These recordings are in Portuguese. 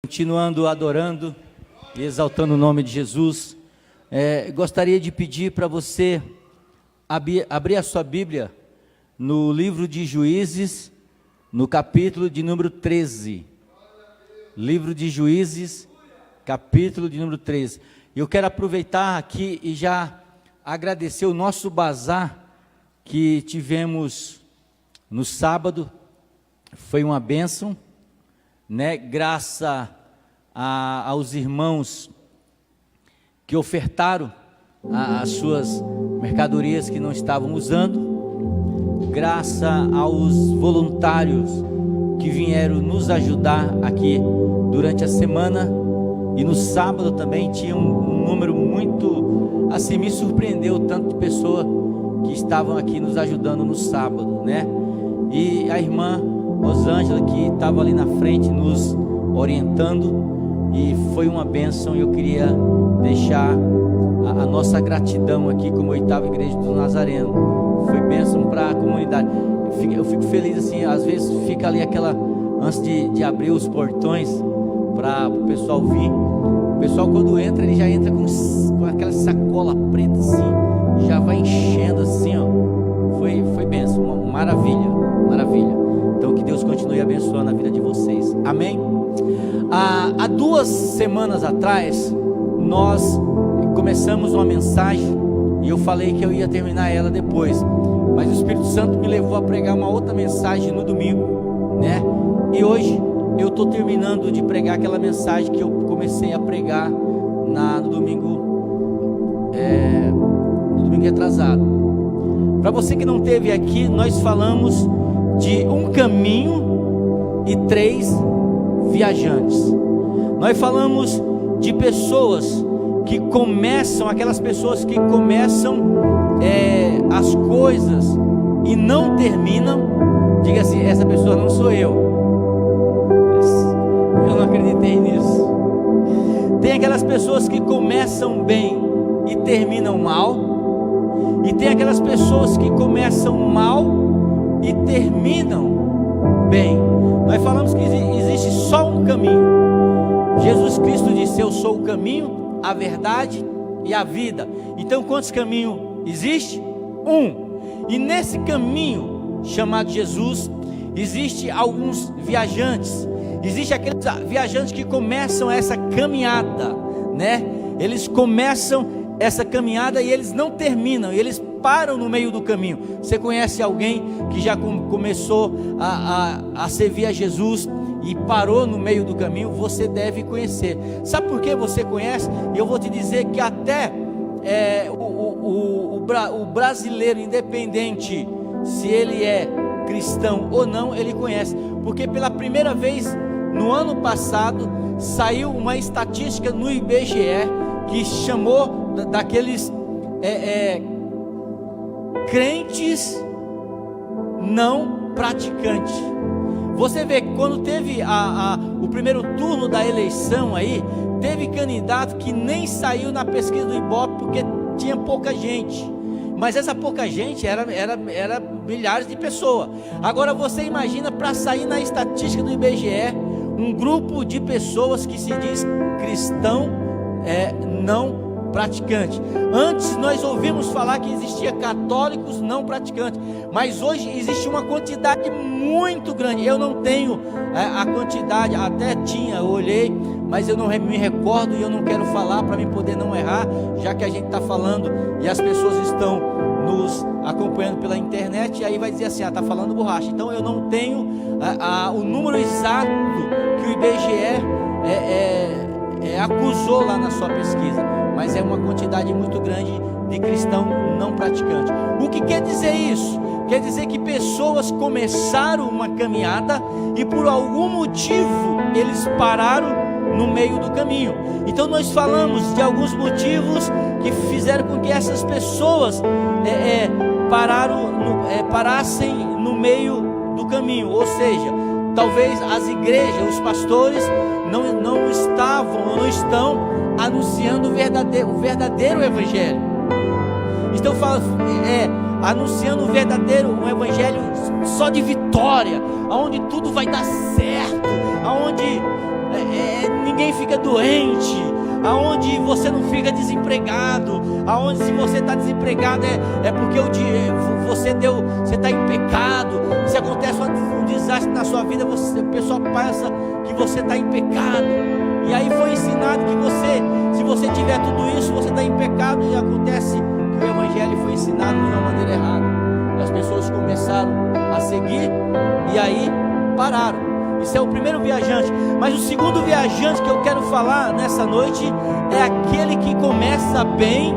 Continuando adorando e exaltando o nome de Jesus, gostaria de pedir para você abrir a sua Bíblia no livro de Juízes, no capítulo de número 13. Livro de Juízes, capítulo de número 13. Eu quero aproveitar aqui e já agradecer o nosso bazar que tivemos no sábado. Foi uma bênção, né? Graças aos irmãos que ofertaram as suas mercadorias que não estavam usando, graças aos voluntários que vieram nos ajudar aqui durante a semana, e no sábado também tinha um número muito, assim, me surpreendeu, tanto de pessoas que estavam aqui nos ajudando no sábado, né? E a irmã Rosângela, que estava ali na frente nos orientando, e foi uma bênção. Eu queria deixar a nossa gratidão aqui como Oitava Igreja do Nazareno. Foi bênção para a comunidade. Eu fico feliz assim, às vezes fica ali aquela, antes de abrir os portões para o pessoal vir, o pessoal quando entra, ele já entra com aquela sacola preta assim, já vai enchendo assim, ó. Foi bênção, uma maravilha, maravilha. Então que Deus continue abençoando a vida de vocês, amém? Há 2 semanas atrás, nós começamos uma mensagem, e eu falei que eu ia terminar ela depois, mas o Espírito Santo me levou a pregar uma outra mensagem no domingo, né? E hoje eu estou terminando de pregar aquela mensagem que eu comecei a pregar no domingo retrasado. Para você que não esteve aqui, nós falamos de um caminho e 3 viajantes. Nós falamos de pessoas que começam, aquelas pessoas que começam as coisas e não terminam. Diga assim: essa pessoa não sou eu. Eu não acreditei nisso. Tem aquelas pessoas que começam bem e terminam mal, e tem aquelas pessoas que começam mal e terminam bem. Nós falamos que existe só um caminho. Jesus Cristo disse: eu sou o caminho, a verdade e a vida. Então quantos caminhos existe? Um. E nesse caminho chamado Jesus, existe alguns viajantes. Existe aqueles viajantes que começam essa caminhada, né? Eles começam essa caminhada e eles não terminam, eles param no meio do caminho. Você conhece alguém que já começou a servir a Jesus e parou no meio do caminho? Você deve conhecer. Sabe por que você conhece? Eu vou te dizer que até o brasileiro, independente se ele é cristão ou não, ele conhece, porque pela primeira vez no ano passado saiu uma estatística no IBGE que chamou daqueles crentes não praticantes. Você vê que quando teve o primeiro turno da eleição aí, teve candidato que nem saiu na pesquisa do Ibope porque tinha pouca gente, mas essa pouca gente era milhares de pessoas. Agora você imagina, para sair na estatística do IBGE, um grupo de pessoas que se diz cristão não praticante. Antes nós ouvimos falar que existia católicos não praticantes, mas hoje existe uma quantidade muito grande. Eu não tenho a quantidade, até tinha, eu olhei, mas eu não me recordo e eu não quero falar para mim poder não errar, já que a gente está falando e as pessoas estão nos acompanhando pela internet, e aí vai dizer assim: está falando borracha. Então eu não tenho o número exato que o IBGE acusou lá na sua pesquisa, mas é uma quantidade muito grande de cristão não praticante. O que quer dizer isso? Quer dizer que pessoas começaram uma caminhada e por algum motivo eles pararam no meio do caminho. Então nós falamos de alguns motivos que fizeram com que essas pessoas parassem no meio do caminho. Ou seja, talvez as igrejas, os pastores não estavam ou não estão anunciando o verdadeiro evangelho. Então anunciando um evangelho só de vitória, aonde tudo vai dar certo, aonde ninguém fica doente, aonde você não fica desempregado, aonde se você está desempregado é porque você está em pecado. Se acontece um desastre na sua vida, o pessoal pensa que você está em pecado. E aí foi ensinado que se você tiver tudo isso, você está em pecado, e acontece que o evangelho foi ensinado de uma maneira errada. As pessoas começaram a seguir e aí pararam. Isso é o primeiro viajante. Mas o segundo viajante que eu quero falar nessa noite é aquele que começa bem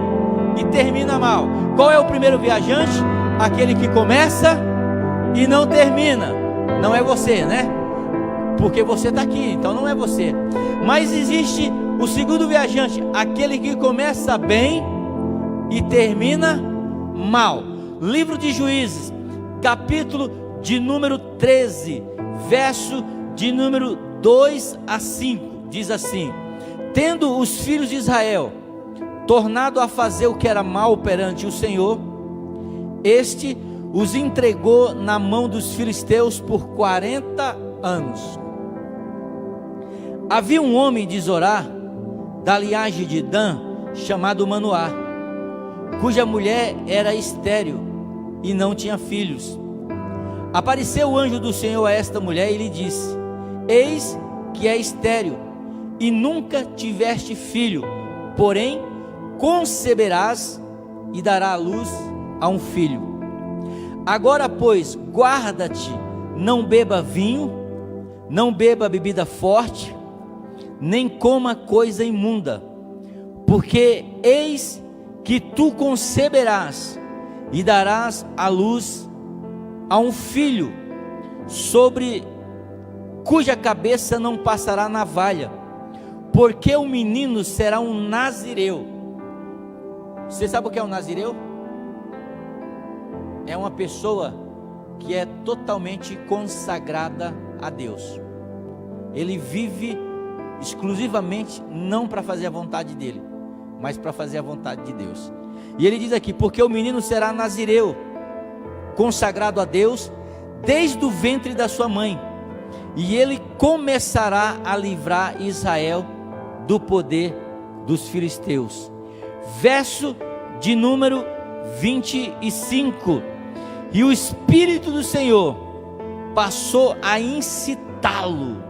e termina mal. Qual é o primeiro viajante? Aquele que começa e não termina. Não é você, né? Porque você está aqui, então não é você. Mas existe o segundo viajante, aquele que começa bem e termina mal. Livro de Juízes, capítulo de número 13, verso de número 2 a 5, diz assim: tendo os filhos de Israel tornado a fazer o que era mal perante o Senhor, este os entregou na mão dos filisteus por 40 anos. Havia um homem de Zorá, da linhagem de Dan, chamado Manoá, cuja mulher era estéril e não tinha filhos. Apareceu o anjo do Senhor a esta mulher e lhe disse: eis que é estéril e nunca tiveste filho, porém conceberás e dará à luz a um filho. Agora, pois, guarda-te, não beba vinho, não beba bebida forte, nem coma coisa imunda, porque eis que tu conceberás e darás à luz a um filho, sobre cuja cabeça não passará navalha, porque o menino será um nazireu. Você sabe o que é um nazireu? É uma pessoa que é totalmente consagrada a Deus. Ele vive exclusivamente não para fazer a vontade dele, mas para fazer a vontade de Deus. E ele diz aqui: porque o menino será nazireu, consagrado a Deus desde o ventre da sua mãe, e ele começará a livrar Israel do poder dos filisteus. Verso de número 25: e o Espírito do Senhor passou a incitá-lo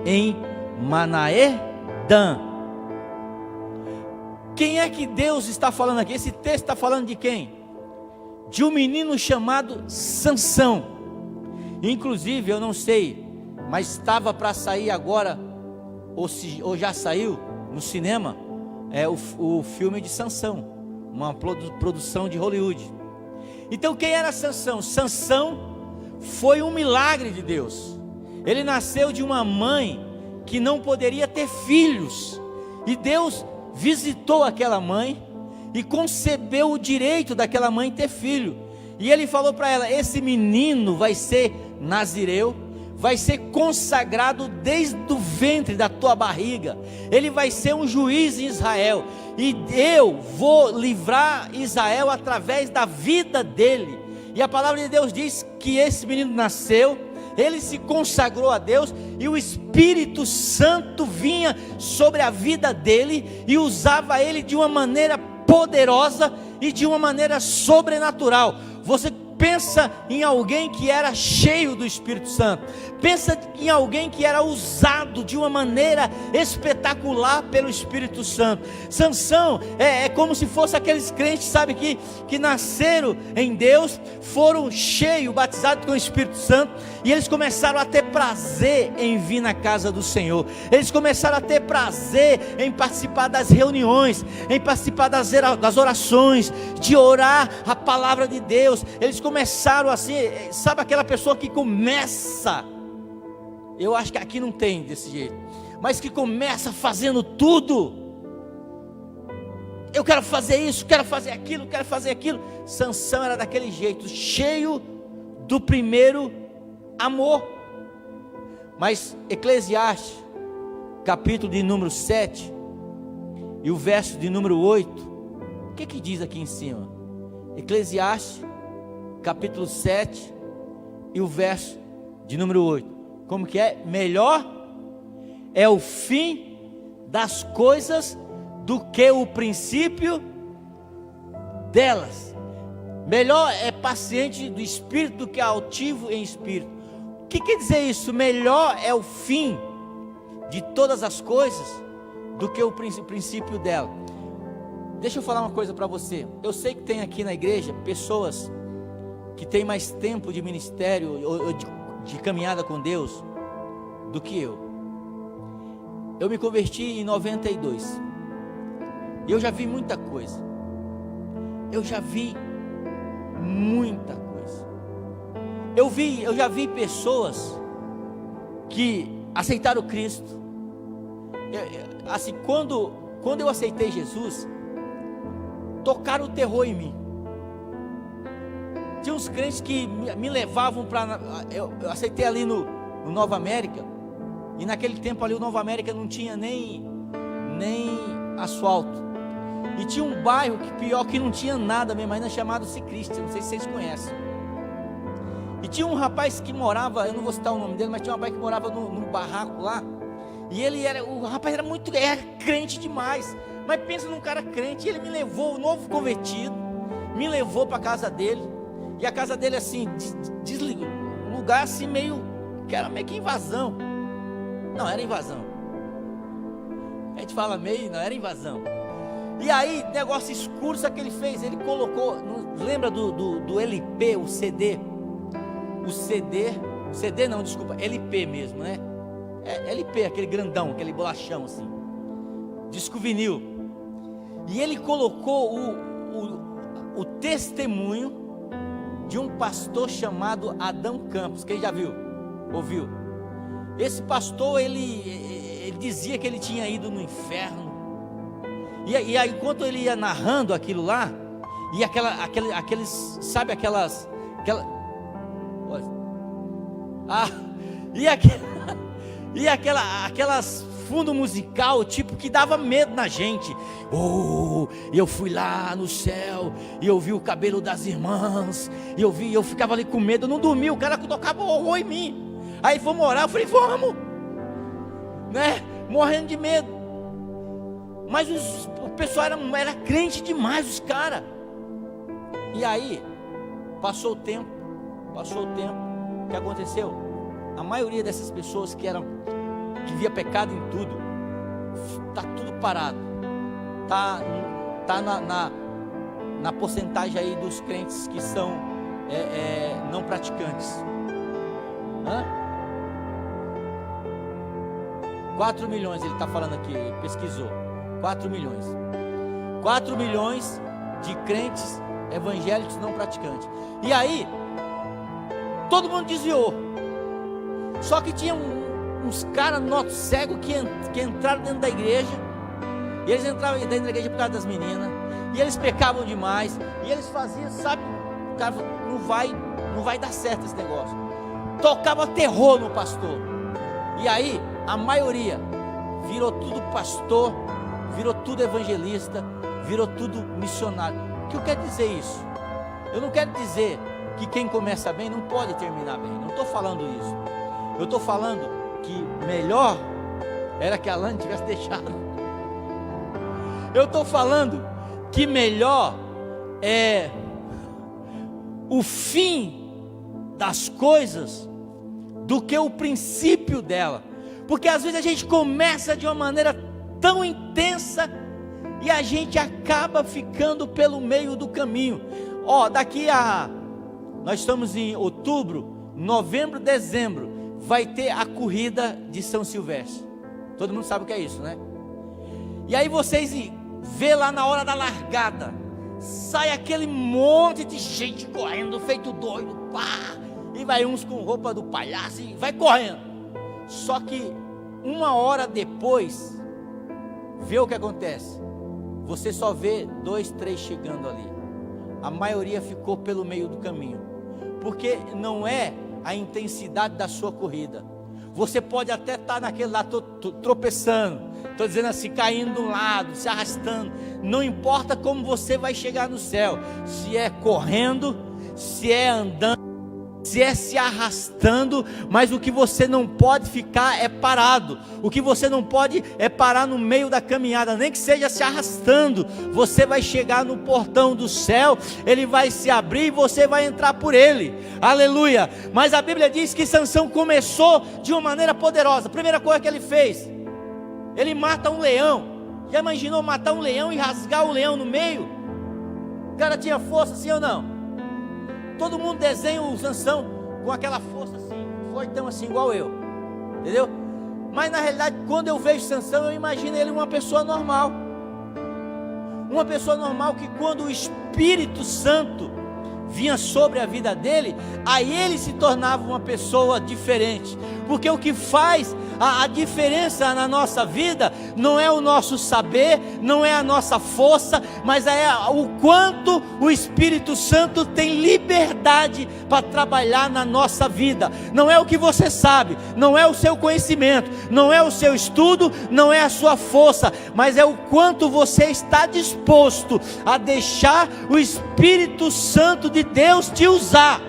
em Manaé-Dan. Quem é que Deus está falando aqui? Esse texto está falando de quem? De um menino chamado Sansão. Inclusive, eu não sei, mas estava para sair agora, ou já saiu no cinema, o filme de Sansão, uma produção de Hollywood. Então, quem era Sansão? Sansão foi um milagre de Deus. Ele nasceu de uma mãe que não poderia ter filhos, e Deus visitou aquela mãe e concebeu o direito daquela mãe ter filho. E ele falou para ela: esse menino vai ser nazireu, vai ser consagrado desde o ventre da tua barriga, ele vai ser um juiz em Israel, e eu vou livrar Israel através da vida dele. E a palavra de Deus diz que esse menino nasceu, ele se consagrou a Deus, e o Espírito Santo vinha sobre a vida dele e usava ele de uma maneira poderosa e de uma maneira sobrenatural. Você pensa em alguém que era cheio do Espírito Santo, pensa em alguém que era usado de uma maneira espetacular pelo Espírito Santo. Sansão é como se fosse aqueles crentes, sabe, que nasceram em Deus, foram cheios, batizados com o Espírito Santo, e eles começaram a ter prazer em vir na casa do Senhor. Eles começaram a ter prazer em participar das reuniões, em participar das orações, de orar a palavra de Deus. Eles começaram assim, sabe aquela pessoa que começa, eu acho que aqui não tem desse jeito, mas que começa fazendo tudo. Eu quero fazer isso, quero fazer aquilo, quero fazer aquilo. Sansão era daquele jeito, cheio do primeiro amor. Mas Eclesiastes, capítulo de número 7 e o verso de número 8, o que diz aqui em cima? Eclesiastes capítulo 7 e o verso de número 8, como que é? Melhor é o fim das coisas do que o princípio delas. Melhor é paciente do espírito do que altivo em espírito. O que quer dizer isso? Melhor é o fim de todas as coisas do que o princípio dela. Deixa eu falar uma coisa para você. Eu sei que tem aqui na igreja pessoas que têm mais tempo de ministério ou de caminhada com Deus do que eu. Eu me converti em 92. E eu já vi muita coisa. Eu já vi muita coisa. Eu já vi pessoas que aceitaram Cristo. Assim, quando eu aceitei Jesus, tocaram o terror em mim. Tinha uns crentes que me levavam para... Eu aceitei ali no Nova América. E naquele tempo ali o Nova América não tinha nem asfalto. E tinha um bairro que pior que não tinha nada mesmo, ainda chamado Ciclista, não sei se vocês conhecem. E tinha um rapaz que morava, eu não vou citar o nome dele, mas tinha um rapaz que morava num barraco lá. E o rapaz era crente demais. Mas pensa num cara crente, ele me levou, um novo convertido, me levou para a casa dele. E a casa dele assim, desligou, um lugar assim que era meio que invasão. Não, era invasão. A gente fala meio, não, era invasão. E aí, negócio escuro, sabe o que ele fez? Ele colocou, lembra do LP, o CD? O CD não, desculpa, LP mesmo, né? É LP, aquele grandão, aquele bolachão assim. Disco vinil. E ele colocou o testemunho de um pastor chamado Adão Campos. Quem já viu? Ouviu? Esse pastor, ele dizia que ele tinha ido no inferno. E aí, enquanto ele ia narrando aquilo lá, e aqueles, sabe aquelas, aquelas fundo musical, tipo, que dava medo na gente. E eu fui lá no céu, e eu vi o cabelo das irmãs, e eu ficava ali com medo, eu não dormia, o cara tocava horror em mim. Aí fomos orar, eu falei, vamos, né, morrendo de medo. Mas o pessoal era crente demais, os caras. E aí, passou o tempo, o que aconteceu? A maioria dessas pessoas que via pecado em tudo, está tudo parado, está na porcentagem aí dos crentes que são não praticantes. 4 milhões ele está falando aqui, pesquisou, 4 milhões. 4 milhões de crentes evangélicos não praticantes. E aí, todo mundo desviou. Só que tinha uns caras cegos que entraram dentro da igreja. E eles entravam dentro da igreja por causa das meninas. E eles pecavam demais. E eles faziam, sabe? O cara falou, não vai dar certo esse negócio. Tocava terror no pastor. E aí, a maioria virou tudo pastor, virou tudo evangelista, virou tudo missionário. O que eu quero dizer isso? Eu não quero dizer que quem começa bem não pode terminar bem. Não estou falando isso. Eu estou falando que melhor era que a Alane tivesse deixado. Eu estou falando que melhor é o fim das coisas do que o princípio dela. Porque às vezes a gente começa de uma maneira tão intensa e a gente acaba ficando pelo meio do caminho. Nós estamos em outubro, novembro, dezembro, vai ter a corrida de São Silvestre. Todo mundo sabe o que é isso, né? E aí vocês vê lá na hora da largada, sai aquele monte de gente correndo, feito doido, pá, e vai uns com roupa do palhaço e vai correndo. Só que 1 hora depois, vê o que acontece. Você só vê 2, 3 chegando ali. A maioria ficou pelo meio do caminho, porque não é a intensidade da sua corrida. Você pode até estar naquele lá tropeçando, estou dizendo assim, caindo de um lado, se arrastando. Não importa como você vai chegar no céu, se é correndo, se é andando, se arrastando, mas o que você não pode ficar é parado. O que você não pode é parar no meio da caminhada, nem que seja se arrastando. Você vai chegar no portão do céu, ele vai se abrir e você vai entrar por ele. Aleluia! Mas a Bíblia diz que Sansão começou de uma maneira poderosa. A primeira coisa que ele fez, ele mata um leão. Já imaginou matar um leão e rasgar o leão no meio? O cara tinha força, sim ou não? Todo mundo desenha o Sansão com aquela força assim, fortão assim, igual eu, entendeu? Mas na realidade, quando eu vejo Sansão, eu imagino ele uma pessoa normal. Uma pessoa normal que, quando o Espírito Santo vinha sobre a vida dele, aí ele se tornava uma pessoa diferente. Porque o que faz a diferença na nossa vida não é o nosso saber, não é a nossa força, mas é o quanto o Espírito Santo tem liberdade para trabalhar na nossa vida. Não é o que você sabe, não é o seu conhecimento, não é o seu estudo, não é a sua força, mas é o quanto você está disposto a deixar o Espírito Santo de Deus te usar.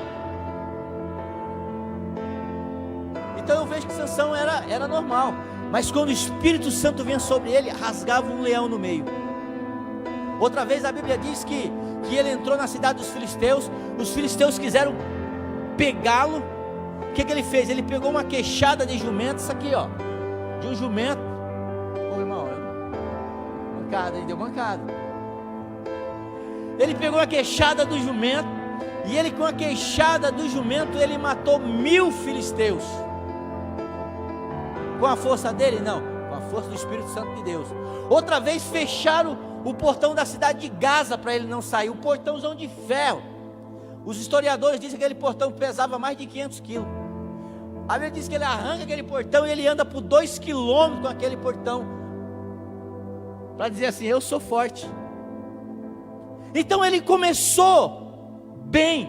Então eu vejo que Sansão era normal, mas quando o Espírito Santo vinha sobre ele, rasgava um leão no meio. Outra vez a Bíblia diz que ele entrou na cidade dos filisteus. Os filisteus quiseram pegá-lo. O que ele fez? Ele pegou uma queixada de jumento, isso aqui ó, de um jumento. Ô irmão, mancada, ele deu mancada. Ele pegou a queixada do jumento, e ele, com a queixada do jumento, ele matou 1000 filisteus. Com a força dele? Não, com a força do Espírito Santo de Deus. Outra vez fecharam o portão da cidade de Gaza para ele não sair, um portãozão de ferro. Os historiadores dizem que aquele portão pesava mais de 500 quilos. A Bíblia diz que ele arranca aquele portão e ele anda por 2 quilômetros com aquele portão, para dizer assim: eu sou forte. Então ele começou bem.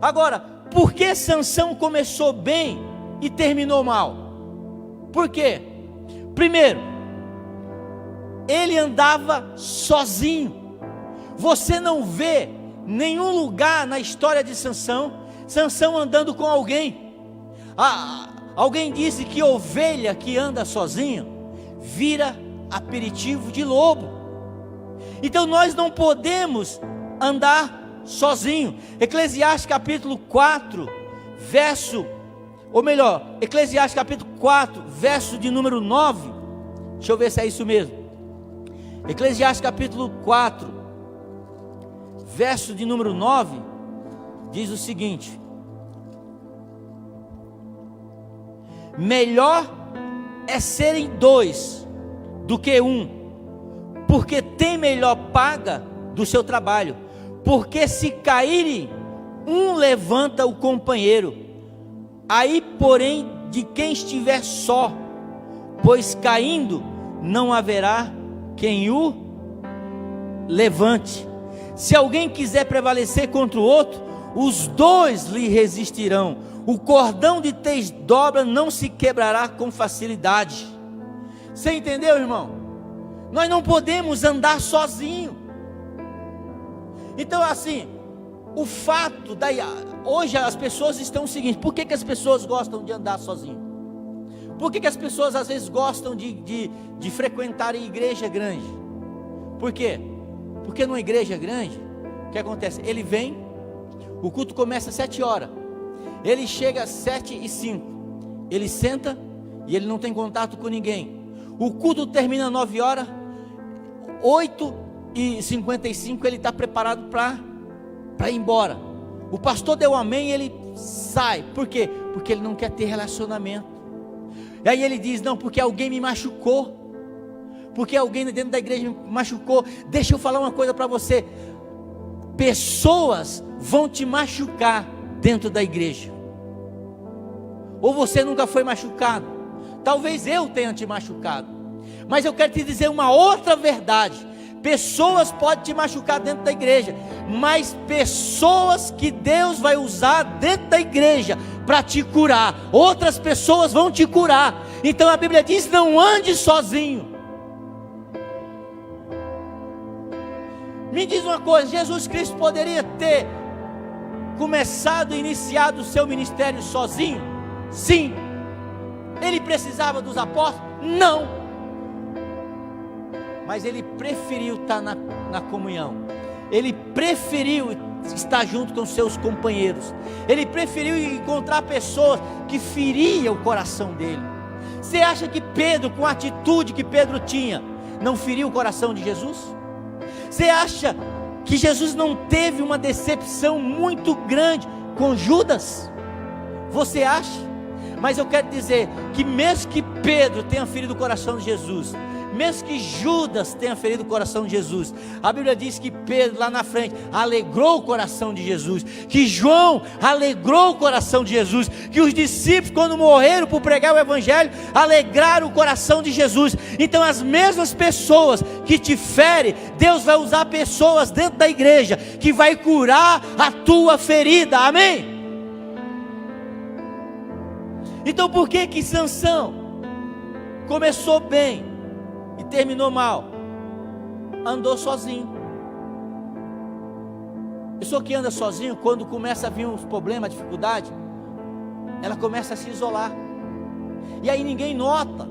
Agora, por que Sansão começou bem e terminou mal? Por quê? Primeiro, ele andava sozinho. Você não vê nenhum lugar na história de Sansão andando com alguém. Alguém disse que ovelha que anda sozinho vira aperitivo de lobo. Então nós não podemos andar sozinho. Eclesiastes capítulo 4, Eclesiastes capítulo 4, verso de número 9. Deixa eu ver se é isso mesmo. Eclesiastes capítulo 4, verso de número 9, diz o seguinte: melhor é serem 2 do que 1, porque tem melhor paga do seu trabalho. Porque se caírem, um levanta o companheiro. Aí, porém, de quem estiver só, pois caindo não haverá quem o levante. Se alguém quiser prevalecer contra o outro, os 2 lhe resistirão. O cordão de 3 dobras não se quebrará com facilidade. Você entendeu, irmão? Nós não podemos andar sozinho. Então, assim, o fato hoje as pessoas estão o seguinte: por que as pessoas gostam de andar sozinho? Por que as pessoas às vezes gostam de frequentar a igreja grande? Por quê? Porque numa igreja grande, o que acontece? Ele vem, o culto começa às 7 horas, ele chega às 7h05, ele senta e ele não tem contato com ninguém. O culto termina às 9 horas, 8h55 ele está preparado para ir embora. O pastor deu amém e ele sai. Por quê? Porque ele não quer ter relacionamento. E aí ele diz: não, porque alguém me machucou, porque alguém dentro da igreja me machucou. Deixa eu falar uma coisa para você: pessoas vão te machucar dentro da igreja. Ou você nunca foi machucado? Talvez eu tenha te machucado, mas eu quero te dizer uma outra verdade: pessoas podem te machucar dentro da igreja, mas pessoas que Deus vai usar dentro da igreja para te curar, outras pessoas vão te curar. Então a Bíblia diz: não ande sozinho. Me diz uma coisa: Jesus Cristo poderia ter começado e iniciado o seu ministério sozinho? Sim. Ele precisava dos apóstolos? Não. Mas ele preferiu estar na comunhão. Ele preferiu estar junto com seus companheiros. Ele preferiu encontrar pessoas que feriam o coração dele. Você acha que Pedro, com a atitude que Pedro tinha, não feriu o coração de Jesus? Você acha que Jesus não teve uma decepção muito grande com Judas? Você acha? Mas eu quero dizer que mesmo que Pedro tenha ferido o coração de Jesus, mesmo que Judas tenha ferido o coração de Jesus, a Bíblia diz que Pedro lá na frente alegrou o coração de Jesus, que João alegrou o coração de Jesus, que os discípulos, quando morreram por pregar o Evangelho, alegraram o coração de Jesus. Então as mesmas pessoas que te ferem, Deus vai usar pessoas dentro da igreja que vai curar a tua ferida. Amém? Então por que Sansão começou bem e terminou mal? Andou sozinho. A pessoa que anda sozinho, quando começa a vir uns problemas, dificuldade, ela começa a se isolar. E aí ninguém nota,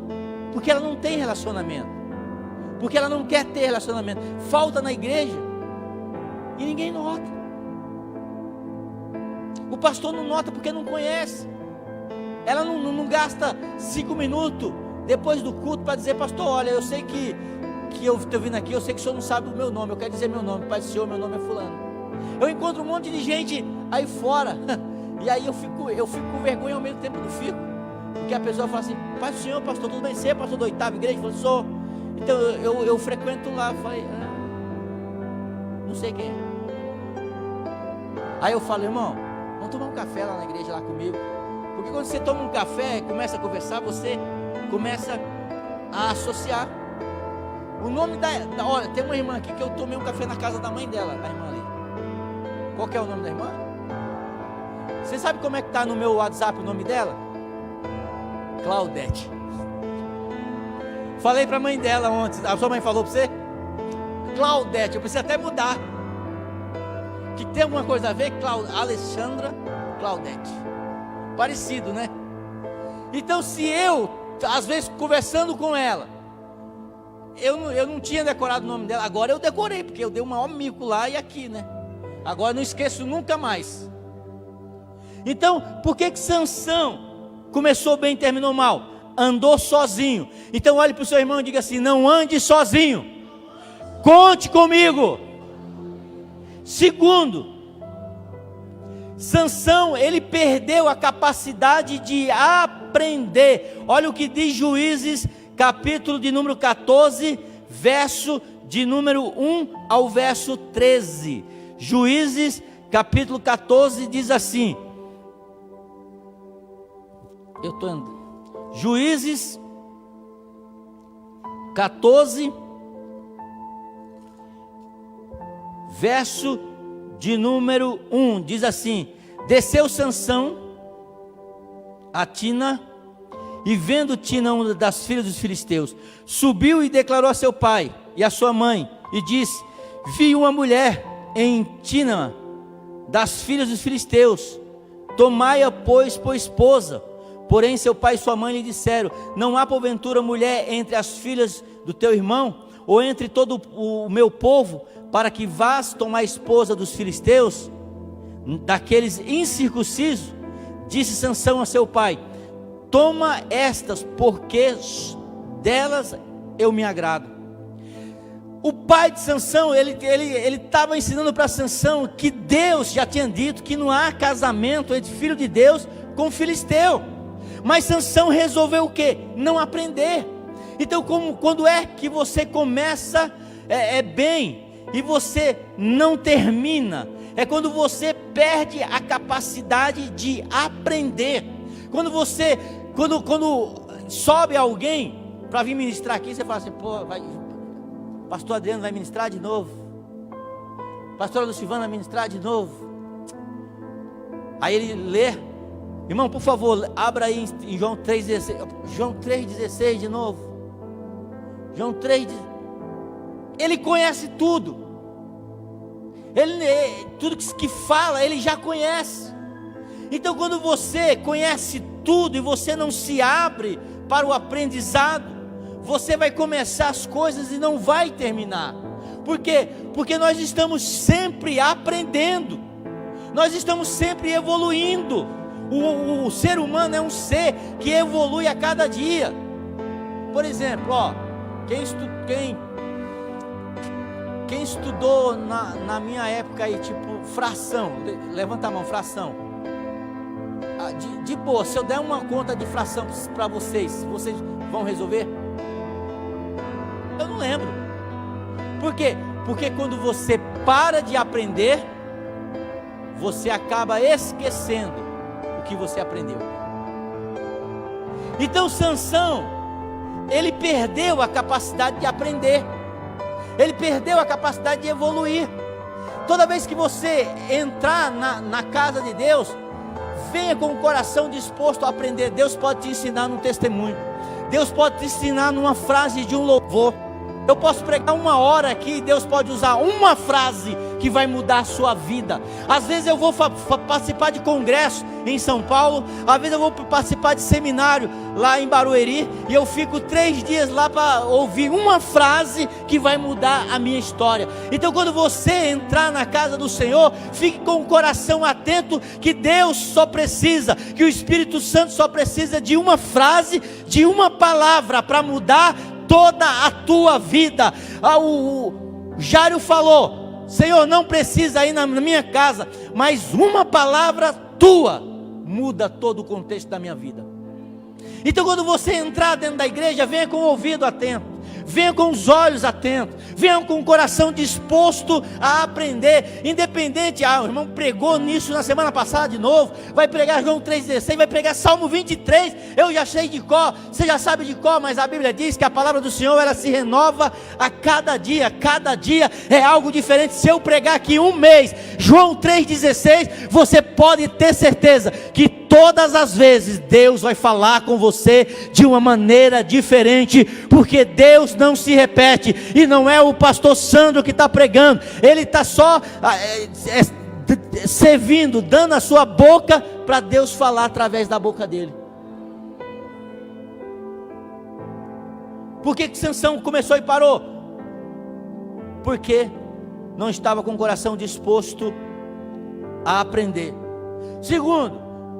porque ela não tem relacionamento, porque ela não quer ter relacionamento. Falta na igreja e ninguém nota. O pastor não nota porque não conhece. Ela não gasta 5 minutos depois do culto para dizer: pastor, olha, eu sei que eu estou vindo aqui, eu sei que o senhor não sabe o meu nome, eu quero dizer meu nome, Pai do Senhor, meu nome é fulano. Eu encontro um monte de gente aí fora, e aí eu fico com vergonha, ao mesmo tempo não fico, porque a pessoa fala assim: Pai do Senhor, pastor, tudo bem? Você é pastor da 8ª igreja? Eu falo: sou. Então eu frequento lá. Eu falei: não sei quem é. Aí eu falo: irmão, vamos tomar um café lá na igreja lá comigo. Porque quando você toma um café e começa a conversar, você começa a associar. O nome olha, tem uma irmã aqui que eu tomei um café na casa da mãe dela, a irmã ali. Qual que é o nome da irmã? Você sabe como é que está no meu WhatsApp o nome dela? Claudete. Falei para a mãe dela ontem. A sua mãe falou para você? Claudete, eu preciso até mudar. Que tem alguma coisa a ver? Alexandra Claudete. Parecido, né? Então, se eu, às vezes, conversando com ela, eu não tinha decorado o nome dela, agora eu decorei, porque eu dei um maior mico lá e aqui, né? Agora eu não esqueço nunca mais. Então, por que Sansão começou bem e terminou mal? Andou sozinho. Então, olhe para o seu irmão e diga assim: não ande sozinho, conte comigo. Segundo, Sansão, ele perdeu a capacidade de aprender. Olha o que diz Juízes, capítulo de número 14, verso de número 1 ao verso 13. Juízes, capítulo 14, diz assim. Juízes 14, verso de número 1, diz assim: desceu Sansão a Tina, e vendo Tina, uma das filhas dos filisteus, subiu e declarou a seu pai e a sua mãe, e disse: vi uma mulher em Tina, das filhas dos filisteus, tomai-a pois por esposa. Porém seu pai e sua mãe lhe disseram: não há porventura mulher entre as filhas do teu irmão, ou entre todo o meu povo, para que vás tomar a esposa dos filisteus, daqueles incircuncisos? Disse Sansão a seu pai: toma estas, porque delas eu me agrado. O pai de Sansão, ele estava ensinando para Sansão que Deus já tinha dito que não há casamento entre filho de Deus com filisteu. Mas Sansão resolveu o quê? Não aprender. Então, quando é que você começa bem e você não termina? É quando você perde a capacidade de aprender. Quando sobe alguém para vir ministrar aqui, você fala assim: pô, pastor Adriano vai ministrar de novo, pastora Lucivana vai ministrar de novo. Aí ele lê: irmão, por favor, abra aí em João 3,16. João 3,16 de novo. João 3, ele conhece tudo. tudo que fala, ele já conhece. Então quando você conhece tudo e você não se abre para o aprendizado, você vai começar as coisas e não vai terminar. Por quê? Porque nós estamos sempre aprendendo, nós estamos sempre evoluindo. O ser humano é um ser que evolui a cada dia. Por exemplo, quem estudou na minha época aí, tipo, fração, levanta a mão, fração. De boa, se eu der uma conta de fração para vocês vão resolver? Eu não lembro. Por quê? Porque quando você para de aprender, você acaba esquecendo o que você aprendeu. Então Sansão, ele perdeu a capacidade de aprender, ele perdeu a capacidade de evoluir. Toda vez que você entrar na casa de Deus, venha com o coração disposto a aprender. Deus pode te ensinar num testemunho, Deus pode te ensinar numa frase de um louvor. Eu posso pregar 1 hora aqui e Deus pode usar uma frase que vai mudar a sua vida. Às vezes eu vou participar de congresso em São Paulo, às vezes eu vou participar de seminário lá em Barueri, e eu fico 3 dias lá para ouvir uma frase que vai mudar a minha história. Então quando você entrar na casa do Senhor, fique com o coração atento, que Deus só precisa, que o Espírito Santo só precisa de uma frase, de uma palavra para mudar toda a tua vida. O Jário falou: Senhor, não precisa ir na minha casa, mas uma palavra tua muda todo o contexto da minha vida. Então quando você entrar dentro da igreja, venha com o ouvido atento, venha com os olhos atentos, venha com o coração disposto a aprender. Independente, o irmão pregou nisso na semana passada de novo, vai pregar João 3,16, vai pregar Salmo 23, eu já sei de cor, você já sabe de cor, mas a Bíblia diz que a palavra do Senhor, ela se renova a cada dia é algo diferente. Se eu pregar aqui 1 mês, João 3,16, você pode ter certeza que todas as vezes Deus vai falar com você de uma maneira diferente, porque Deus não se repete, e não é o pastor Sandro que está pregando, ele está só servindo, dando a sua boca para Deus falar através da boca dele. Por que Sansão começou e parou? Porque não estava com o coração disposto a aprender.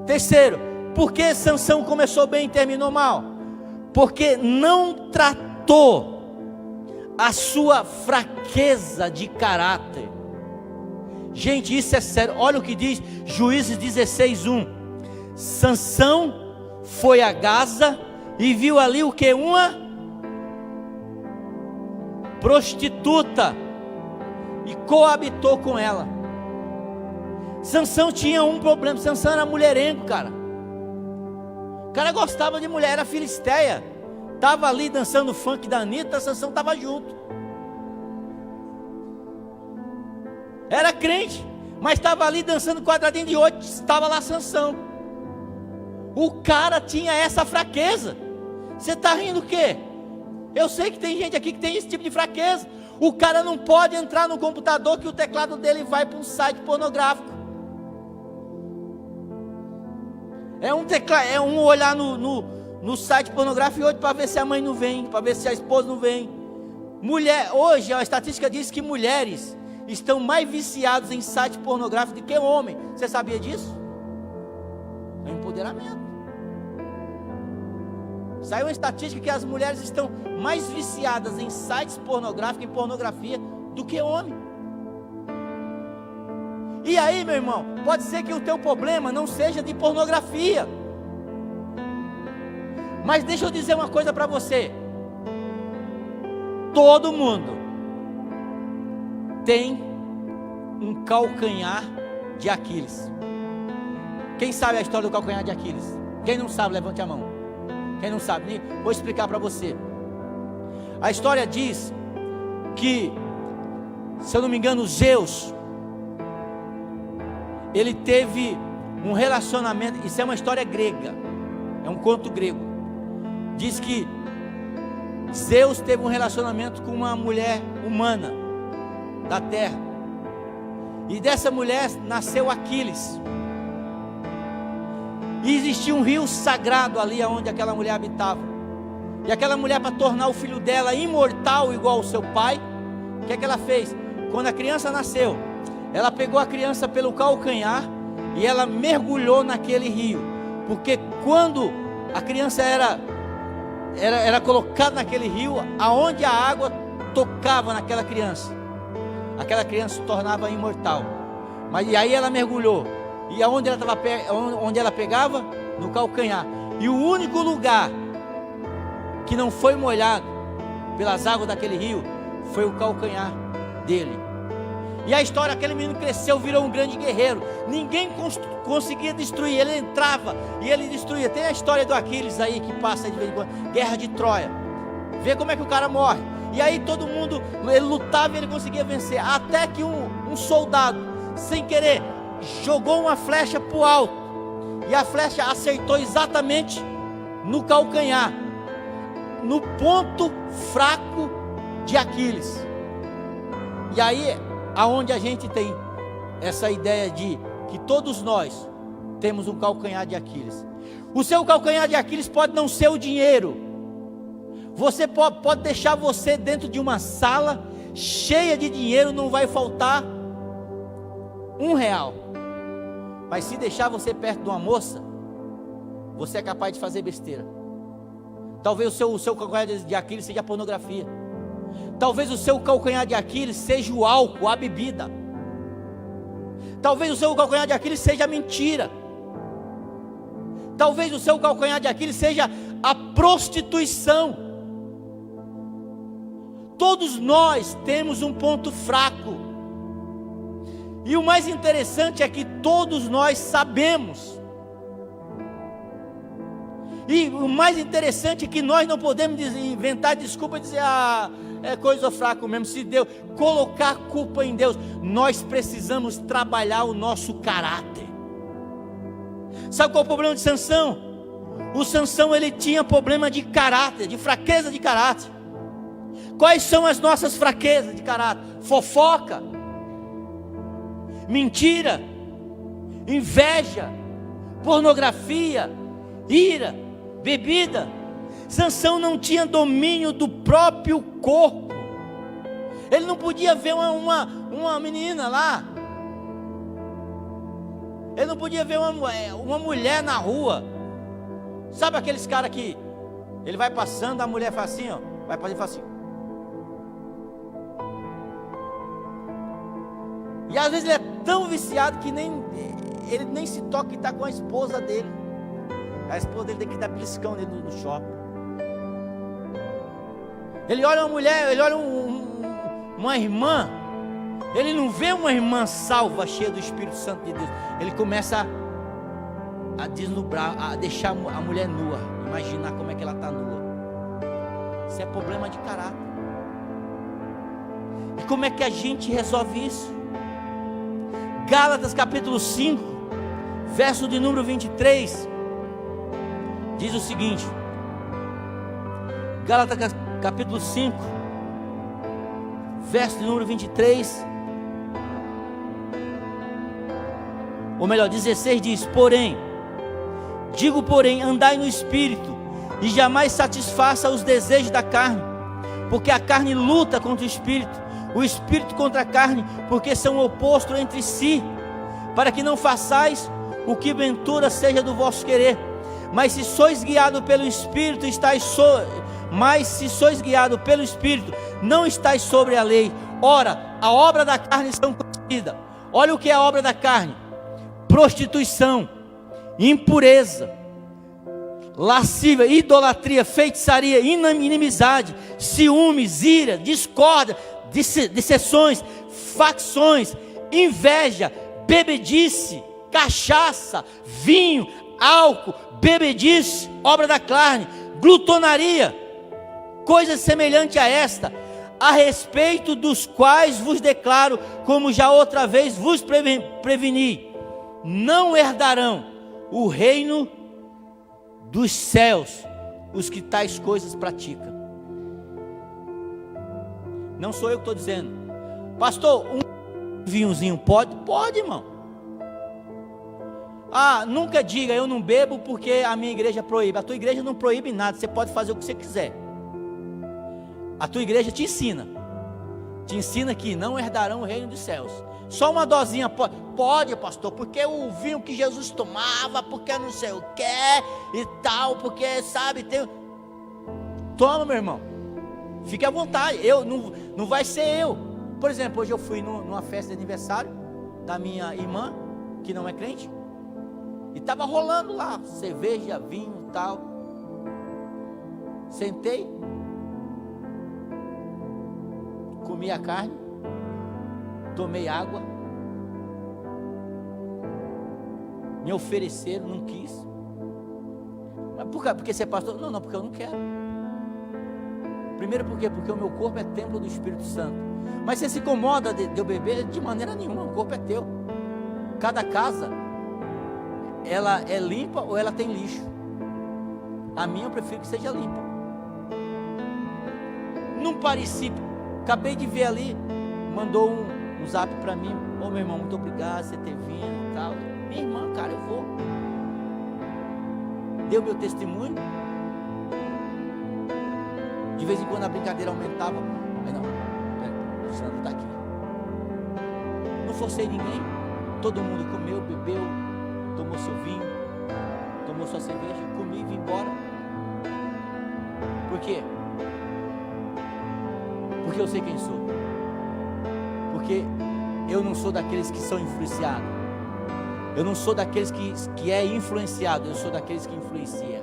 Terceiro, por que Sansão começou bem e terminou mal? Porque não tratou a sua fraqueza de caráter. Gente, isso é sério. Olha o que diz Juízes 16:1. Sansão foi a Gaza e viu ali o que? Uma prostituta, e coabitou com ela. Sansão tinha um problema. Sansão era mulherengo, cara. O cara gostava de mulher, era filisteia. Estava ali dançando funk da Anitta, Sansão estava junto. Era crente, mas estava ali dançando quadradinho de 8, estava lá Sansão. O cara tinha essa fraqueza. Você está rindo o quê? Eu sei que tem gente aqui que tem esse tipo de fraqueza. O cara não pode entrar no computador que o teclado dele vai para um site pornográfico. É um olhar no site pornográfico e outro para ver se a mãe não vem, para ver se a esposa não vem. Hoje a estatística diz que mulheres estão mais viciadas em site pornográfico do que homem. Você sabia disso? É um empoderamento. Saiu uma estatística que as mulheres estão mais viciadas em sites pornográficos, em pornografia, do que homem. E aí, meu irmão, pode ser que o teu problema não seja de pornografia, mas deixa eu dizer uma coisa para você. Todo mundo tem um calcanhar de Aquiles. Quem sabe a história do calcanhar de Aquiles? Quem não sabe, levante a mão. Quem não sabe, vou explicar para você. A história diz que, se eu não me engano, Zeus, ele teve um relacionamento. Isso é uma história grega, é um conto grego. Diz que Zeus teve um relacionamento com uma mulher humana da terra, E dessa mulher nasceu Aquiles. E existia um rio sagrado ali onde aquela mulher habitava. E aquela mulher, para tornar o filho dela imortal igual ao seu pai, o que é que ela fez? Quando a criança nasceu, ela pegou a criança pelo calcanhar e ela mergulhou naquele rio. Porque quando a criança era colocada naquele rio, aonde a água tocava naquela criança, aquela criança se tornava imortal. Mas e aí ela mergulhou. E aonde onde ela pegava? No calcanhar. E o único lugar que não foi molhado pelas águas daquele rio foi o calcanhar dele. E a história, aquele menino cresceu, virou um grande guerreiro. Ninguém conseguia destruir. Ele entrava e ele destruía. Tem a história do Aquiles aí que passa de vez em quando, Guerra de Troia. Vê como é que o cara morre. E aí todo mundo, ele lutava e ele conseguia vencer. Até que um soldado, sem querer, jogou uma flecha para o alto. E a flecha acertou exatamente no calcanhar, no ponto fraco de Aquiles. E aí, aonde a gente tem essa ideia de que todos nós temos um calcanhar de Aquiles. O seu calcanhar de Aquiles pode não ser o dinheiro. Você pode deixar você dentro de uma sala cheia de dinheiro, não vai faltar R$1. Mas se deixar você perto de uma moça, você é capaz de fazer besteira. Talvez o seu calcanhar de Aquiles seja a pornografia. Talvez o seu calcanhar de Aquiles seja o álcool, a bebida. Talvez o seu calcanhar de Aquiles seja a mentira. Talvez o seu calcanhar de Aquiles seja a prostituição. Todos nós temos um ponto fraco. E o mais interessante é que todos nós sabemos. E o mais interessante é que nós não podemos inventar desculpa e dizer, é coisa fraca mesmo, se Deus colocar a culpa em Deus. Nós precisamos trabalhar o nosso caráter. Sabe qual é o problema de Sansão? O Sansão, ele tinha problema de caráter, de fraqueza de caráter. Quais são as nossas fraquezas de caráter? Fofoca, mentira, inveja, pornografia, ira, bebida. Sansão não tinha domínio do próprio corpo. Ele não podia ver uma menina lá. Ele não podia ver uma mulher na rua. Sabe aqueles caras que ele vai passando, a mulher faz assim, ó, vai fazer assim. E às vezes ele é tão viciado que ele nem se toca que está com a esposa dele. A esposa dele tem que dar beliscão dele no shopping. Ele olha uma mulher, ele olha uma irmã. Ele não vê uma irmã salva, cheia do Espírito Santo de Deus. Ele começa a desnubrar, a deixar a mulher nua. Imaginar como é que ela está nua. Isso é problema de caráter. E como é que a gente resolve isso? Gálatas capítulo 5, verso de número 23, diz o seguinte. Gálatas capítulo 5, verso de número 23, ou melhor, 16 diz: porém, andai no Espírito, e jamais satisfaça os desejos da carne, porque a carne luta contra o Espírito contra a carne, porque são opostos entre si, para que não façais o que ventura seja do vosso querer. Mas se sois guiados pelo Espírito, não estáis sobre a lei. Ora, a obra da carne são conhecidas. Olha o que é a obra da carne: prostituição, impureza, lascívia, idolatria, feitiçaria, inimizade, ciúmes, ira, discórdia, dissensões, facções, inveja, bebedice, cachaça, vinho, álcool, bebedice, obra da carne, glutonaria, coisas semelhantes a esta, a respeito dos quais vos declaro, como já outra vez vos preveni, não herdarão o reino dos céus os que tais coisas praticam. Não sou eu que estou dizendo, pastor. vinhozinho pode? Pode, irmão. Ah, nunca diga eu não bebo porque a minha igreja proíbe. A tua igreja não proíbe nada, você pode fazer o que você quiser. A tua igreja te ensina que não herdarão o reino dos céus. Só uma dosinha pode? Pode, pastor, porque o vinho que Jesus tomava, porque não sei o que e tal, porque sabe, tem... Toma, meu irmão, fique à vontade. Não vai ser eu. Por exemplo, hoje eu fui numa festa de aniversário da minha irmã, que não é crente, e estava rolando lá, cerveja, vinho e tal. Sentei, comi a carne, tomei água, me ofereceram, não quis. Mas por quê? Porque você é pastor? Não, porque eu não quero. Primeiro por quê? Porque o meu corpo é templo do Espírito Santo. Mas você se incomoda de eu beber? De maneira nenhuma, o corpo é teu. Cada casa, ela é limpa ou ela tem lixo. A minha eu prefiro que seja limpa. Num particípio, acabei de ver ali, mandou um zap para mim: ô meu irmão, muito obrigado por você ter vindo e tal. Minha irmã, cara, eu vou. Deu meu testemunho. De vez em quando a brincadeira aumentava. Aí não, o Sandro está aqui. Não forcei ninguém. Todo mundo comeu, bebeu, tomou seu vinho, tomou sua cerveja, comi e vim embora. Por quê? Porque eu sei quem sou. Porque eu não sou daqueles que são influenciados. Eu não sou daqueles que é influenciado. Eu sou daqueles que influencia.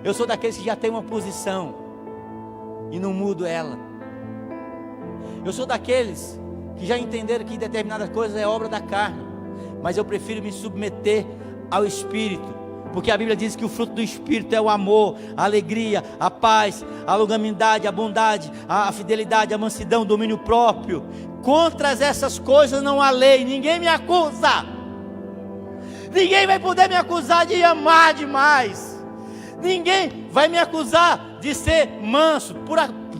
Eu sou daqueles que já tem uma posição e não mudo ela. Eu sou daqueles que já entenderam que determinadas coisas é obra da carne, mas eu prefiro me submeter ao Espírito, porque a Bíblia diz que o fruto do Espírito é o amor, a alegria, a paz, a longanimidade, a bondade, a fidelidade, a mansidão, o domínio próprio. Contra essas coisas não há lei. Ninguém me acusa. Ninguém vai poder me acusar de amar demais. Ninguém vai me acusar de ser manso.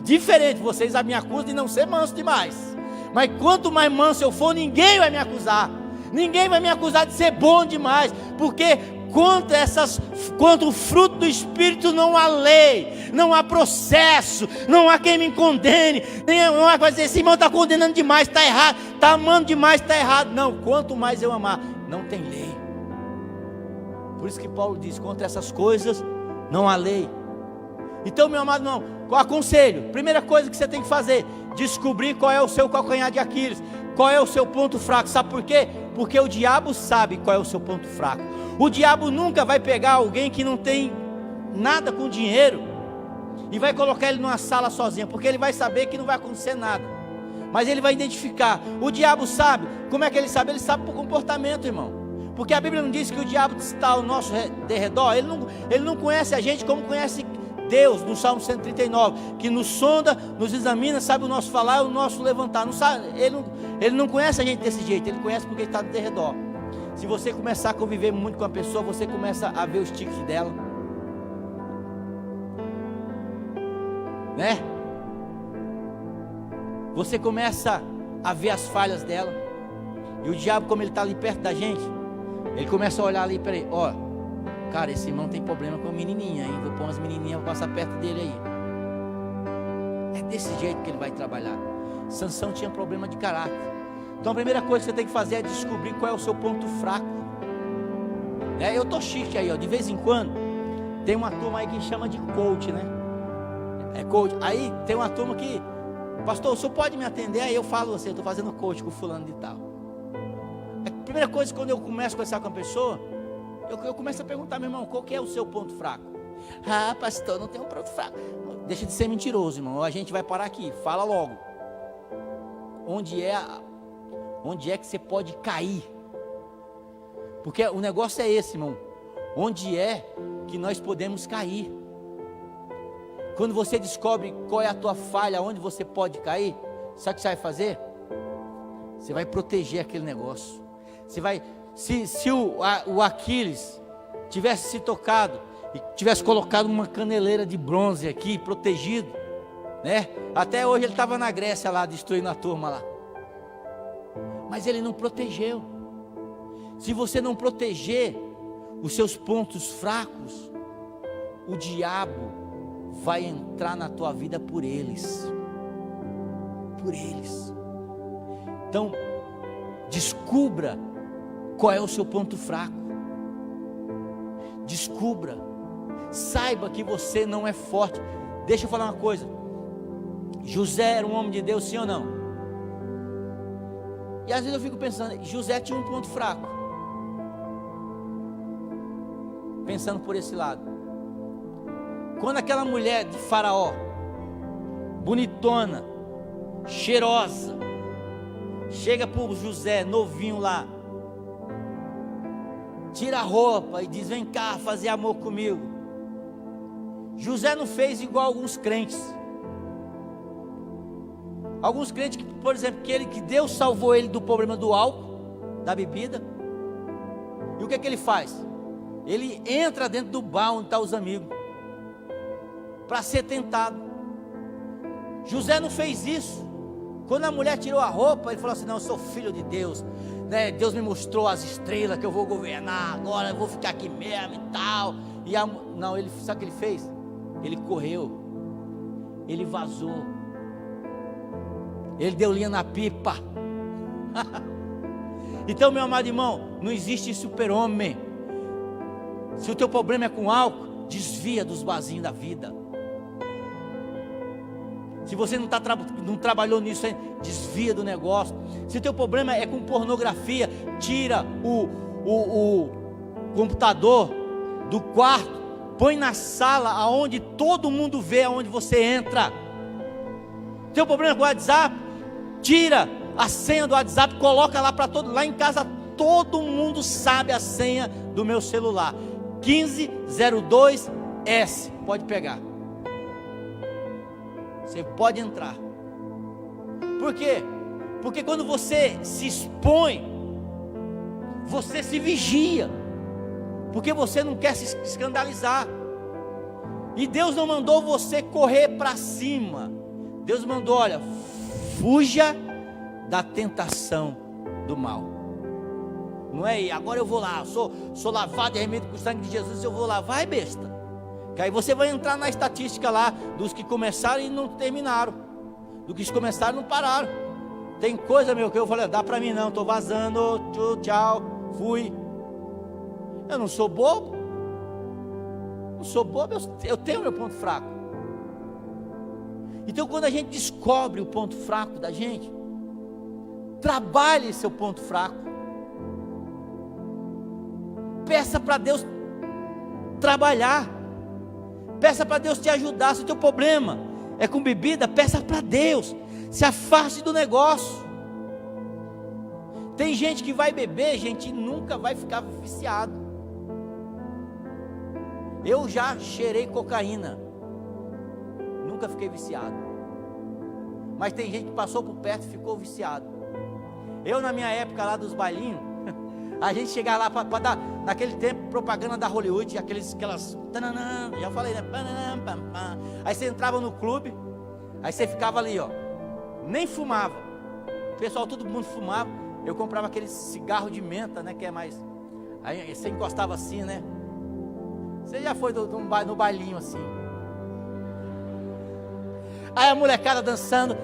Diferente, vocês me acusam de não ser manso demais. Mas quanto mais manso eu for, ninguém vai me acusar. Ninguém vai me acusar de ser bom demais. Porque contra o fruto do Espírito não há lei, não há processo, não há quem me condene. Não há coisa dizer: esse irmão está condenando demais, está errado, está amando demais, está errado. Não, quanto mais eu amar, não tem lei. Por isso que Paulo diz: contra essas coisas não há lei. Então, meu amado irmão, aconselho, primeira coisa que você tem que fazer: descobrir qual é o seu calcanhar de Aquiles, qual é o seu ponto fraco. Sabe por quê? Porque o diabo sabe qual é o seu ponto fraco. O diabo nunca vai pegar alguém que não tem nada com dinheiro e vai colocar ele numa sala sozinho, porque ele vai saber que não vai acontecer nada, mas ele vai identificar. O diabo sabe. Como é que ele sabe? Ele sabe por comportamento, irmão. Porque a Bíblia não diz que o diabo está ao nosso derredor. Ele não conhece a gente como conhece Deus, no Salmo 139, que nos sonda, nos examina, sabe o nosso falar e o nosso levantar. Não sabe, ele não conhece a gente desse jeito. Ele conhece porque ele está no derredor. Se você começar a conviver muito com a pessoa, você começa a ver os tiques dela, né? Você começa a ver as falhas dela. E o diabo, como ele está ali perto da gente, ele começa a olhar ali: peraí, ó, cara, esse irmão tem problema com a menininha, hein? Vou pôr umas menininhas para passar perto dele aí. É desse jeito que ele vai trabalhar. Sansão tinha problema de caráter. Então a primeira coisa que você tem que fazer é descobrir qual é o seu ponto fraco. Eu tô chique aí, ó. De vez em quando tem uma turma aí que chama de coach, né? É coach. Aí tem uma turma que: pastor, o senhor pode me atender? Aí eu falo assim: eu estou fazendo coach com fulano de tal. A primeira coisa, quando eu começo a conversar com a pessoa, eu começo a perguntar: meu irmão, qual que é o seu ponto fraco? Ah, pastor, não tem um ponto fraco. Deixa de ser mentiroso, irmão. A gente vai parar aqui. Fala logo. Onde é que você pode cair? Porque o negócio é esse, irmão. Onde é que nós podemos cair? Quando você descobre qual é a tua falha, onde você pode cair, sabe o que você vai fazer? Você vai proteger aquele negócio. Você vai, se o Aquiles tivesse se tocado e tivesse colocado uma caneleira de bronze aqui, protegido, né? Até hoje ele estava na Grécia lá, destruindo a turma lá. mas ele não protegeu. Se você não proteger os seus pontos fracos, o diabo vai entrar na tua vida por eles. Por eles. Então, descubra qual é o seu ponto fraco. Descubra. Saiba que você não é forte. Deixa eu falar uma coisa. José era um homem de Deus, sim ou não? E às vezes eu fico pensando, José tinha um ponto fraco. Pensando por esse lado. Quando aquela mulher de Faraó, bonitona, cheirosa, chega para o José, novinho lá, tira a roupa e diz: vem cá fazer amor comigo. José não fez igual alguns crentes. Alguns crentes que, por exemplo, que Deus salvou ele do problema do álcool, da bebida. E o que é que ele faz? Ele entra dentro do bar onde estão os amigos, para ser tentado. José não fez isso. Quando a mulher tirou a roupa, ele falou assim: não, eu sou filho de Deus, né? Deus me mostrou as estrelas que eu vou governar, agora eu vou ficar aqui mesmo e tal. Não, ele, sabe o que ele fez? Ele correu, ele vazou, ele deu linha na pipa. Então, meu amado irmão, não existe super-homem. Se o teu problema é com álcool, desvia dos vasinhos da vida. Se você não trabalhou nisso, desvia do negócio. Se o teu problema é com pornografia, tira o computador do quarto, põe na sala aonde todo mundo vê aonde você entra. Teu problema é com o WhatsApp, tira a senha do WhatsApp, coloca lá para todo. Lá em casa todo mundo sabe a senha do meu celular. 1502S, pode pegar. Você pode entrar. Por quê? Porque quando você se expõe, você se vigia, porque você não quer se escandalizar. E Deus não mandou você correr para cima. Deus mandou: olha, fuja da tentação do mal. Não é, agora eu vou lá, sou lavado e remido com o sangue de Jesus, eu vou lá. Vai, besta. Que aí você vai entrar na estatística lá dos que começaram e não terminaram, dos que começaram e não pararam. Tem coisa, meu, que eu falei: dá para mim não, estou vazando, tchau, fui. Eu não sou bobo. Não sou bobo, eu tenho meu ponto fraco. Então, quando a gente descobre o ponto fraco da gente, trabalhe seu ponto fraco. Peça para Deus trabalhar. Peça para Deus te ajudar. Se o teu problema é com bebida, peça para Deus. Se afaste do negócio. Tem gente que vai beber, gente, e nunca vai ficar viciado. Eu já cheirei cocaína, nunca fiquei viciado. Mas tem gente que passou por perto e ficou viciado. Eu, na minha época lá dos bailinhos, a gente chegava lá para dar, naquele tempo, propaganda da Hollywood, aquelas, já falei, né? Aí você entrava no clube, aí você ficava ali, ó, nem fumava. O pessoal, todo mundo fumava. Eu comprava aquele cigarro de menta, né? Que é mais. Aí você encostava assim, né? Você já foi no bailinho assim. Aí a molecada dançando.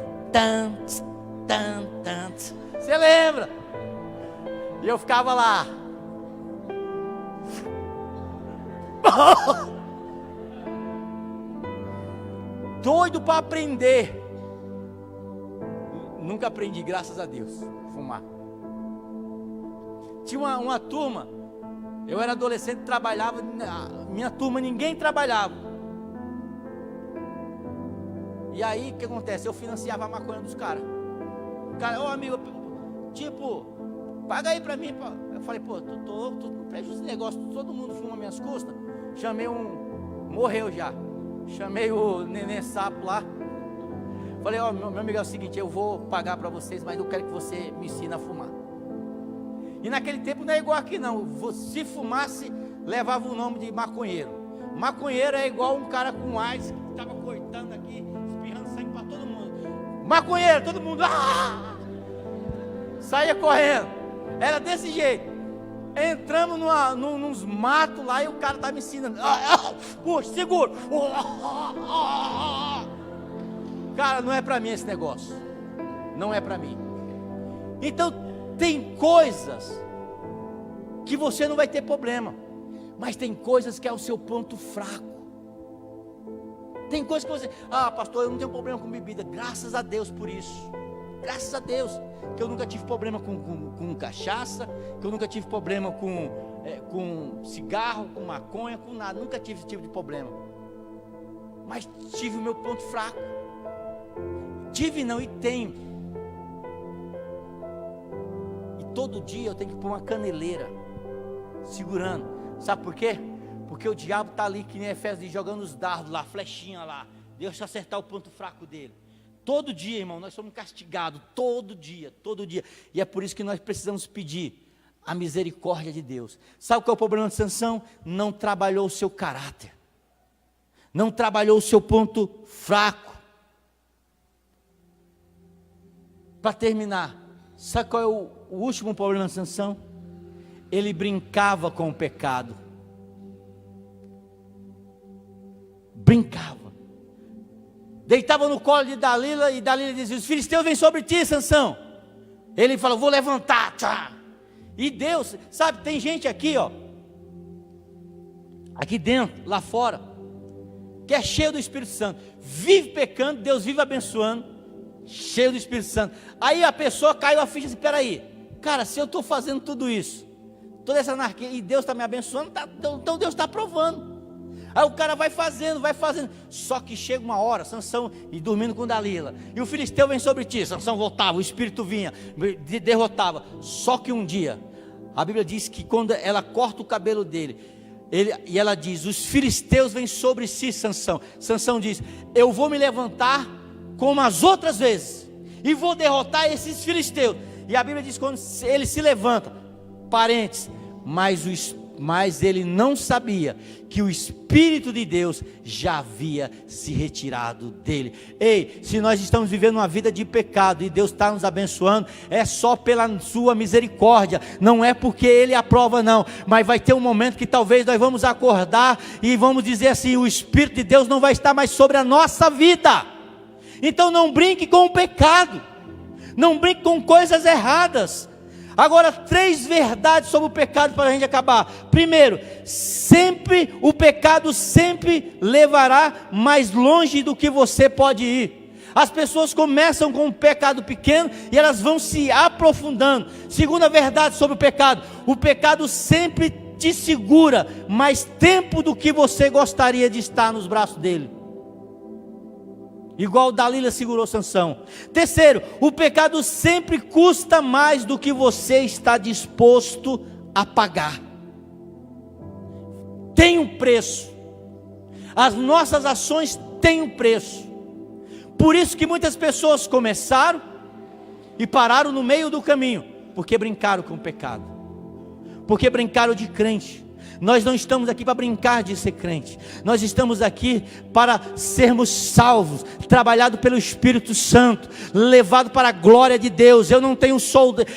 Você lembra? E eu ficava lá. Doido para aprender. Nunca aprendi, graças a Deus, fumar. Tinha uma turma. Eu era adolescente, trabalhava. Minha turma, ninguém trabalhava. E aí, o que acontece? Eu financiava a maconha dos caras. O cara: ô amigo, tipo, paga aí pra mim. Eu falei: pô, tô prejuízo esse negócio, todo mundo fuma minhas custas. Chamei morreu já. Chamei o Neném Sapo lá. Falei: ó, meu amigo, é o seguinte, eu vou pagar pra vocês, mas eu quero que você me ensine a fumar. E naquele tempo não é igual aqui não. Se fumasse, levava o nome de maconheiro. Maconheiro é igual um cara com AIDS que estava cortando aqui, espirrando sangue para todo mundo. Maconheiro, todo mundo. Ah! saía correndo. Era desse jeito. Entramos nos matos lá e o cara estava me ensinando. Puxa, segura. Cara, não é para mim esse negócio. Não é para mim. Então, tem coisas que você não vai ter problema. Mas tem coisas que é o seu ponto fraco. Tem coisas que você... pastor, eu não tenho problema com bebida. Graças a Deus por isso. Graças a Deus. Que eu nunca tive problema com cachaça. Que eu nunca tive problema com cigarro, com maconha, com nada. Nunca tive esse tipo de problema. Mas tive o meu ponto fraco. Tive não, e tenho. E todo dia eu tenho que pôr uma caneleira segurando. Sabe por quê? Porque o diabo está ali, que nem Efésios, jogando os dardos lá, flechinha lá. Deixa eu acertar o ponto fraco dele. Todo dia, irmão, nós somos castigados. Todo dia. E é por isso que nós precisamos pedir a misericórdia de Deus. Sabe qual é o problema de Sansão? Não trabalhou o seu caráter. Não trabalhou o seu ponto fraco. Para terminar, sabe qual é o último problema de Sansão? Ele brincava com o pecado. Brincava. Deitava no colo de Dalila e Dalila dizia: os filisteus vêm sobre ti, Sansão. Ele falou: vou levantar. Tchá. E Deus, sabe, tem gente aqui, aqui dentro, lá fora, que é cheio do Espírito Santo, vive pecando, Deus vive abençoando, cheio do Espírito Santo. Aí a pessoa caiu a ficha e disse: peraí, cara, se eu estou fazendo tudo isso, toda essa anarquia, e Deus está me abençoando, então Deus está aprovando. Aí o cara vai fazendo, só que chega uma hora, Sansão e dormindo com Dalila, e o filisteu vem sobre ti, Sansão voltava, o espírito vinha, derrotava. Só que um dia, a Bíblia diz que quando ela corta o cabelo dele, e ela diz: os filisteus vêm sobre si, Sansão. Sansão diz: eu vou me levantar como as outras vezes, e vou derrotar esses filisteus. E a Bíblia diz: quando ele se levanta, parênteses, mas ele não sabia que o Espírito de Deus já havia se retirado dele. Ei, se nós estamos vivendo uma vida de pecado e Deus está nos abençoando, é só pela sua misericórdia, não é porque Ele aprova não, mas vai ter um momento que talvez nós vamos acordar e vamos dizer assim: o Espírito de Deus não vai estar mais sobre a nossa vida. Então não brinque com o pecado, não brinque com coisas erradas. Agora, 3 verdades sobre o pecado para a gente acabar. Primeiro, o pecado sempre levará mais longe do que você pode ir. As pessoas começam com um pecado pequeno e elas vão se aprofundando. Segunda verdade sobre o pecado sempre te segura mais tempo do que você gostaria de estar nos braços dele. Igual Dalila segurou Sansão. Terceiro, o pecado sempre custa mais do que você está disposto a pagar. Tem um preço. As nossas ações têm um preço. Por isso que muitas pessoas começaram e pararam no meio do caminho, porque brincaram com o pecado, porque brincaram de crente. Nós não estamos aqui para brincar de ser crente. Nós estamos aqui para sermos salvos, trabalhado pelo Espírito Santo, levado para a glória de Deus. Eu não tenho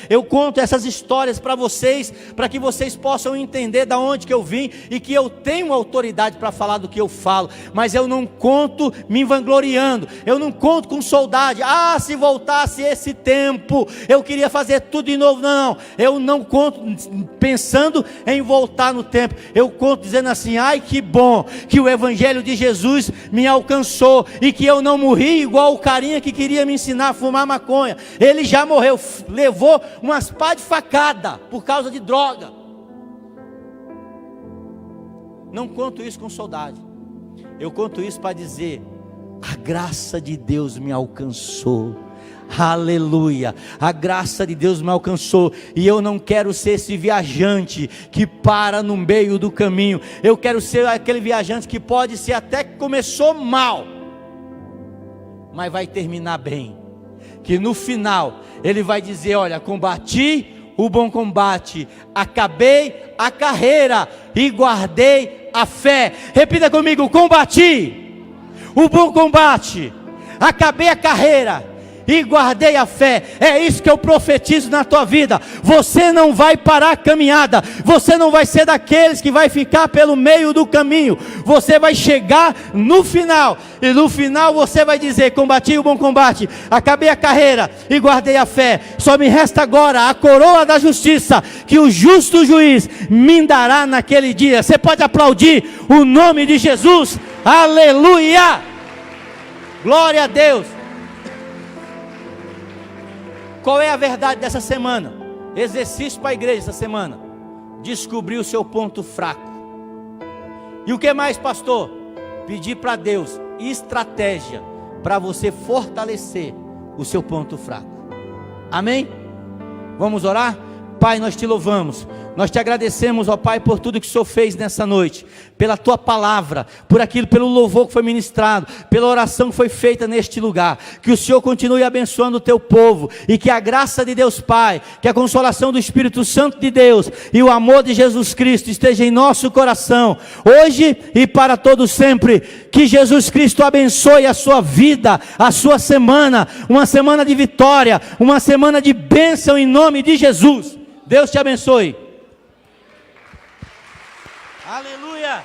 eu conto essas histórias para vocês, para que vocês possam entender de onde que eu vim e que eu tenho autoridade para falar do que eu falo. Mas eu não conto me vangloriando. Eu não conto com saudade. Se voltasse esse tempo, eu queria fazer tudo de novo. Não. Eu não conto pensando em voltar no tempo. Eu conto dizendo assim: ai que bom que o Evangelho de Jesus me alcançou e que eu não morri igual o carinha que queria me ensinar a fumar maconha. Ele já morreu, levou umas pá de facada por causa de droga. Não conto isso com saudade. Eu conto isso para dizer: a graça de Deus me alcançou. Aleluia, a graça de Deus me alcançou. E eu não quero ser esse viajante que para no meio do caminho. Eu quero ser aquele viajante que pode ser até que começou mal, mas vai terminar bem. Que no final ele vai dizer: olha, combati o bom combate, acabei a carreira e guardei a fé. Repita comigo: combati o bom combate, acabei a carreira e guardei a fé. É isso que eu profetizo na tua vida. Você não vai parar a caminhada, você não vai ser daqueles que vai ficar pelo meio do caminho, você vai chegar no final, e no final você vai dizer: combati o bom combate, acabei a carreira e guardei a fé. Só me resta agora a coroa da justiça, que o justo juiz me dará naquele dia. Você pode aplaudir o nome de Jesus? Aleluia! Glória a Deus! Qual é a verdade dessa semana? Exercício para a igreja essa semana: descobrir o seu ponto fraco. E o que mais, pastor? Pedir para Deus estratégia para você fortalecer o seu ponto fraco. Amém? Vamos orar? Pai, nós te louvamos, nós te agradecemos, ó Pai, por tudo que o Senhor fez nessa noite, pela tua palavra, por aquilo, pelo louvor que foi ministrado, pela oração que foi feita neste lugar. Que o Senhor continue abençoando o teu povo, e que a graça de Deus Pai, que a consolação do Espírito Santo de Deus e o amor de Jesus Cristo esteja em nosso coração, hoje e para todos sempre. Que Jesus Cristo abençoe a sua vida, a sua semana, uma semana de vitória, uma semana de bênção em nome de Jesus. Deus te abençoe. Aleluia.